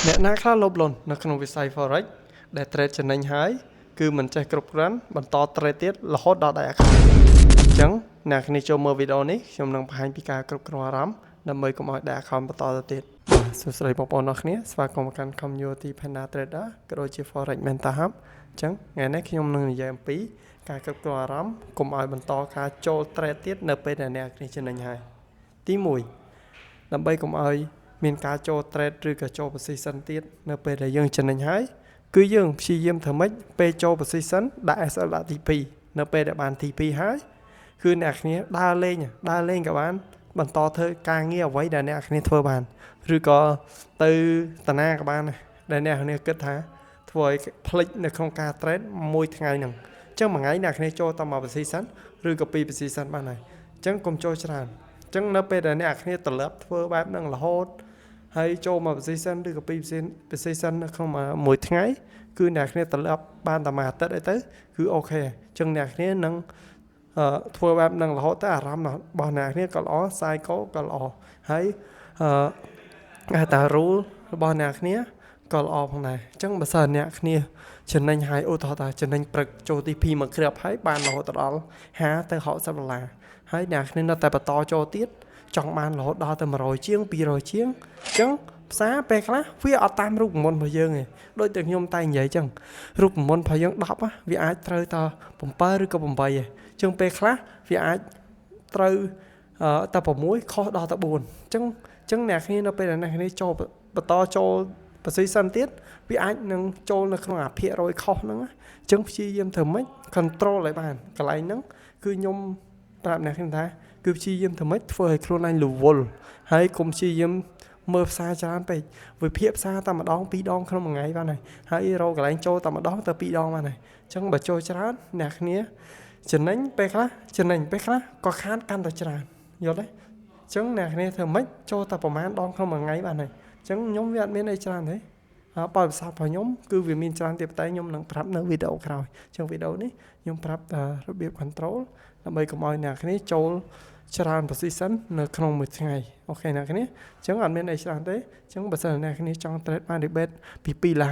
អ្នកណាខ្លះលោភលន់នៅក្នុងវិស័យ Forex ដែល trade ចំណេញហើយគឺមិនចេះគ្រប់គ្រាន់បន្ត trade ទៀតរហូតដល់ដៃ account អញ្ចឹងអ្នកគ្នាចូលមើលវីដេអូនេះខ្ញុំនឹងបង្ហាញពីការគ្រប់គ្រងអារម្មណ៍ដើម្បីកុំឲ្យដៃ account បន្តទៅទៀតសួស្តីបងប្អូនអរគ្នាស្វាគមន៍មកកាន់ Community Panda Trader ក៏ដូចជា Forex Mentor Hub អញ្ចឹងថ្ងៃនេះខ្ញុំនឹងនិយាយអំពីការគ្រប់គ្រងអារម្មណ៍កុំឲ្យបន្តការចូល trade ទៀតនៅពេលដែលអ្នកគ្នាចំណេញហើយទី1ដើម្បីកុំឲ្យមានការចូល trade ឬក៏ចូល position ទៀតនៅពេលដែលយើងចំណេញហើយគឺយើងព្យាយាមធ្វើម៉េចពេលចូល position ដាក់ SL ដាក់ទី2នៅពេលដែលបានទី2ហើយគឺអ្នកគ្នាដើរលេងក៏បានបន្តធ្វើការងារអ្វីដែលអ្នកគ្នាធ្វើបានឬក៏ទៅតាណាក៏បានដែលអ្នកគ្នាគិតថាធ្វើឲ្យផ្លិចនៅក្នុងការ trade មួយថ្ងៃហ្នឹងអញ្ចឹងមួយថ្ងៃអ្នកគ្នាចូលតែមួយ position ឬក៏2 position បានហើយអញ្ចឹងកុំចូលច្រើនអញ្ចឹងនៅពេលដែលអ្នកគ្នាត្រឡប់ធ្វើបែបហ្នឹងរហូតហើយចូលមក position ឬក៏2 position នៅក្នុងមួយថ្ងៃគឺអ្នកគ្នាត្រឡប់បានតែមួយអាទិត្យអីទៅគឺអូខេអញ្ចឹងអ្នកគ្នានឹងធ្វើបែបហ្នឹងរហូតទៅអារម្មណ៍របស់អ្នកគ្នាក៏ល្អ cycle ក៏ល្អហើយគេថា rule របស់អ្នកគ្នាក៏ល្អផងដែរអញ្ចឹងបើសិនអ្នកគ្នាចំណេញហើយឧទាហរណ៍ថាចំណេញព្រឹកចូលទី2មកគ្រាប់ហើយបានរហូតដល់50ទៅ60ដុល្លារហើយអ្នកគ្នានៅតែបន្តចូលទៀតចង់បានរហូតដល់ទៅ100ជាង200ជាងអញ្ចឹងផ្សារពេលខ្លះវាអត់តាមរូបមន្តរបស់យើងទេដូចតែខ្ញុំតែនិយាយអញ្ចឹងរូបមន្តរបស់យើង10វាអាចត្រូវត7ឬក៏8ឯងអញ្ចឹងពេលខ្លះវាអាចត្រូវតែ6ខុសដល់តែ4អញ្ចឹងអ្នកគ្នានៅពេលដែលអ្នកគ្នាចូលបន្តចូល position ទៀតវាអាចនឹងចូលនៅក្នុងអាភាគរយខុសហ្នឹងអញ្ចឹងព្យាយាមធ្វើម៉េច control ឲ្យបានកន្លែងហ្នឹងគឺខ្ញុំប្រាប់អ្នកខ្ញុំថាគឺព្យាយាមធ្វើម៉េចធ្វើឲ្យខ្លួនឯងរវល់ហើយកុំព្យាយាមមើលផ្សារច្រើនពេកវិភាគផ្សារតែម្ដង2ដងក្នុងមួយថ្ងៃបានហើយរកកន្លែងចូលតែម្ដងទៅ2ដងបានហើយអញ្ចឹងបើចូលច្រើនអ្នកគ្នាចំណេញពេលខ្លះចំណេញពេលខ្លះក៏ខាតកាន់តែច្រើនយល់ទេអញ្ចឹងអ្នកគ្នាធ្វើម៉េចចូលតែប្រហែលដងក្នុងមួយថ្ងៃបានហើយអញ្ចឹងខ្ញុំវាអត់មានអីច្រើនទេបទពិសោធន៍របស់ខ្ញុំគឺវាមានច្រើនទៀតតែខ្ញុំនឹងប្រាប់នៅវីដេអូក្រោយអញ្ចឹងវីដេអូនេះខ្ញុំប្រាប់របៀប control ដើម្បីកុំឲ្យអ្នកគ្នាចូលច្រើន position នៅក្នុងមួយថ្ងៃអូខេអ្នកគ្នាអញ្ចឹងអត់មានអីច្រើនទេអញ្ចឹងបើសិនអ្នកគ្នាចង់ trade បាន rebate ពី$2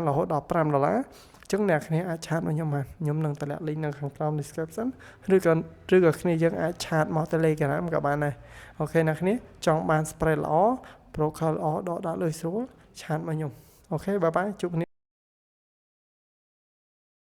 រហូតដល់$5អញ្ចឹងអ្នកគ្នាអាចឆាតមកខ្ញុំបានខ្ញុំនឹងតម្លាក់ link នៅខាងក្រោម description ឬក៏គ្នាយើងអាចឆាតមក Telegram ក៏បានដែរអូខេអ្នកគ្នាចង់បាន spread ល្អ broker ល្អដកដាក់លុយស្រួលឆាតមកខ្ញុំអូខេបាយបាយជួបគ្នា